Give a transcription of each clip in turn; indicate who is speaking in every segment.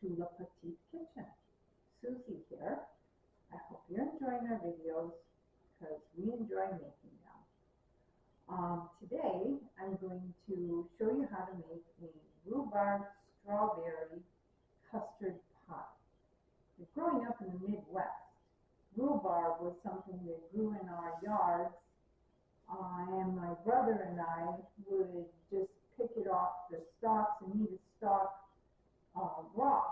Speaker 1: to La Petite Kitchen. Susie here. I hope you're enjoying our videos because we enjoy making them. Today I'm going to show you how to make a rhubarb strawberry custard pie. Growing up in the Midwest, rhubarb was something that grew in our yards, and my brother and I would just pick it off the stalks and eat the stalk raw.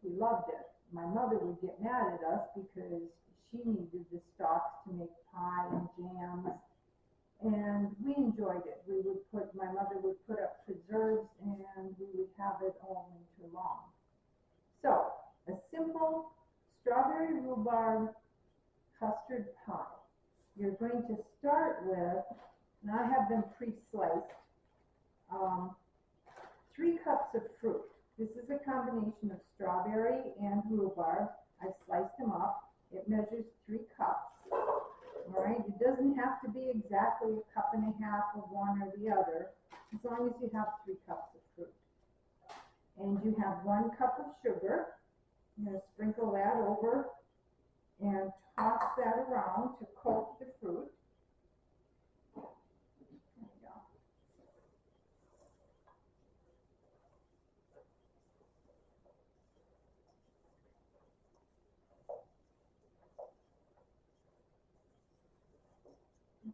Speaker 1: We loved it. My mother would get mad at us because she needed the stalks to make pie and jams, and we enjoyed it. My mother would put up preserves and we would have it all winter long. So, a simple strawberry rhubarb custard pie. You're going to start with, and I have them pre-sliced, 3 cups of fruit. This is a combination of strawberry and rhubarb. I've sliced them up. It measures 3 cups. All right, it doesn't have to be exactly 1.5 cups of one or the other, as long as you have 3 cups of fruit. And you have 1 cup of sugar. I'm going to sprinkle that over and toss that around to coat the fruit. There we go.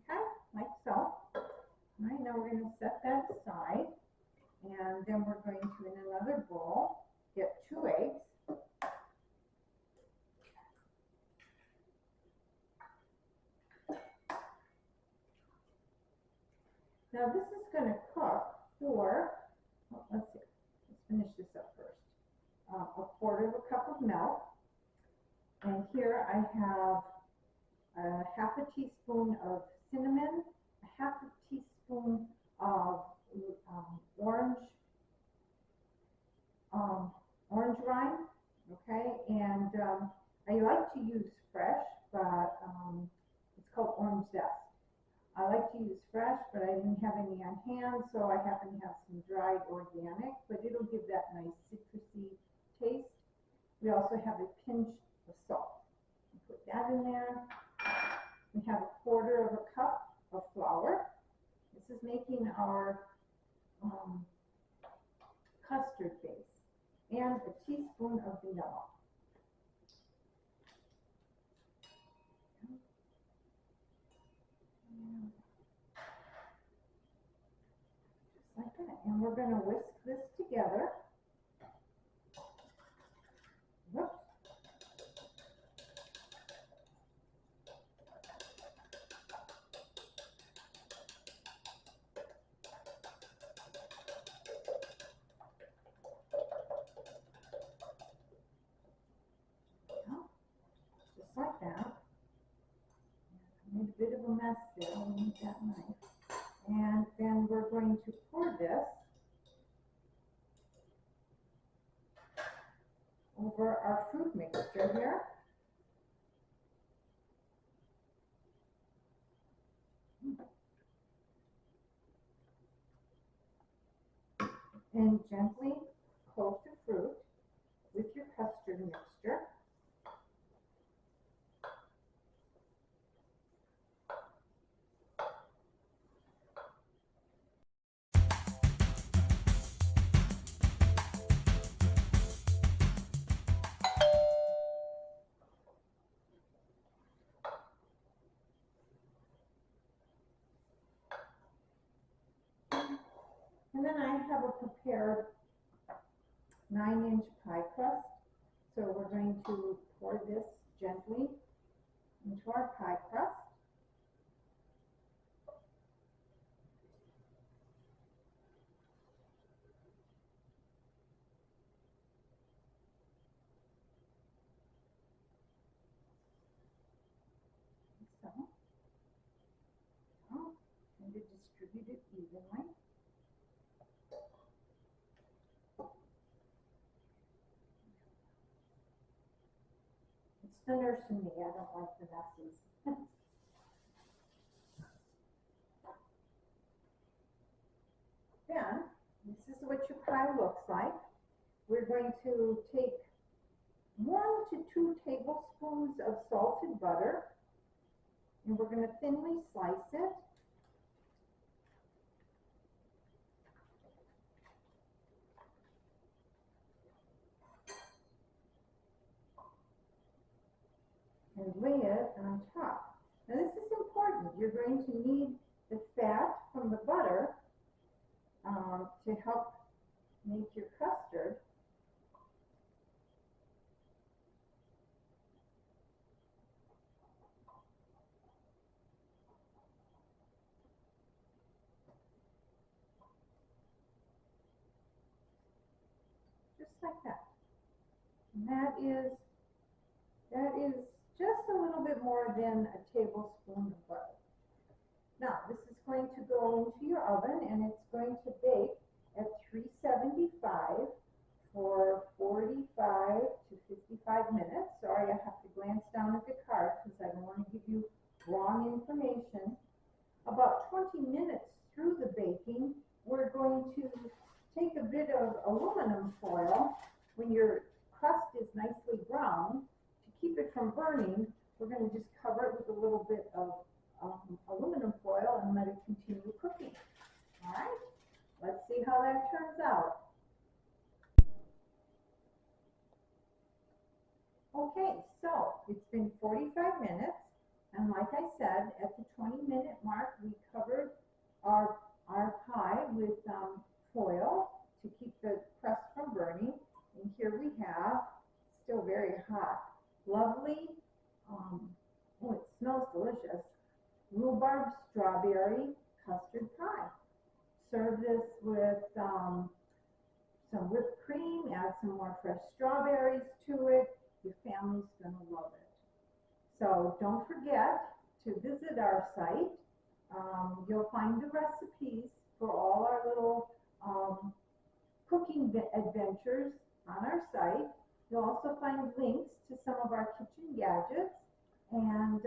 Speaker 1: Okay, like so. All right, now we're going to set that aside, and then we're going to, in another bowl, get 2 eggs. Now this is going to cook for, well, let's finish this up first. 1/4 cup of milk, and here I have 1/2 teaspoon of cinnamon, 1/2 teaspoon of orange rind, okay, and I like to use fresh, but it's called orange zest. I like to use fresh, but I didn't have any on hand, so I happen to have some dried organic, but it'll give that nice citrusy taste. We also have a pinch of salt. Put that in there. We have 1/4 cup of flour. This is making our custard base, and a teaspoon of vanilla. Just like that. And we're going to whisk this together. Whoops. Just like that. I made a bit of a mess there. I'll need that knife. And then we're going to pour this over our fruit mixture here. And gently coat the fruit with your custard mixture. And then I have a prepared 9-inch pie crust. So we're going to pour this gently into our pie crust. So, and to distribute it evenly. It's the nurse in me. I don't like the messes. Then, this is what your pie looks like we're going to take 1 to 2 tablespoons of salted butter, and we're going to thinly slice it. And lay it on top. Now this is important. You're going to need the fat from the butter to help make your custard. Just like that. And that is just a little bit more than a tablespoon of butter. Now, this is going to go into your oven, and it's going to bake at 375 for 45 to 55 minutes. Sorry, I have to glance down at the card because I don't want to give you wrong information. About 20 minutes through the baking, we're going to take a bit of aluminum foil. When your crust is nicely brown, to keep it from burning, we're going to just cover it with a little bit of aluminum foil and let it continue cooking. All right, let's see how that turns out. Okay, so it's been 45 minutes, and like I said, at the 20-minute mark, we covered our pie with foil to keep the crust from burning. And here we have, still very hot, lovely, oh, it smells delicious, rhubarb strawberry custard pie. Serve this with some whipped cream, add some more fresh strawberries to it. Your family's going to love it. So don't forget to visit our site. You'll find the recipes for all our little cooking adventures on our site. You'll also find links to some of our kitchen gadgets, and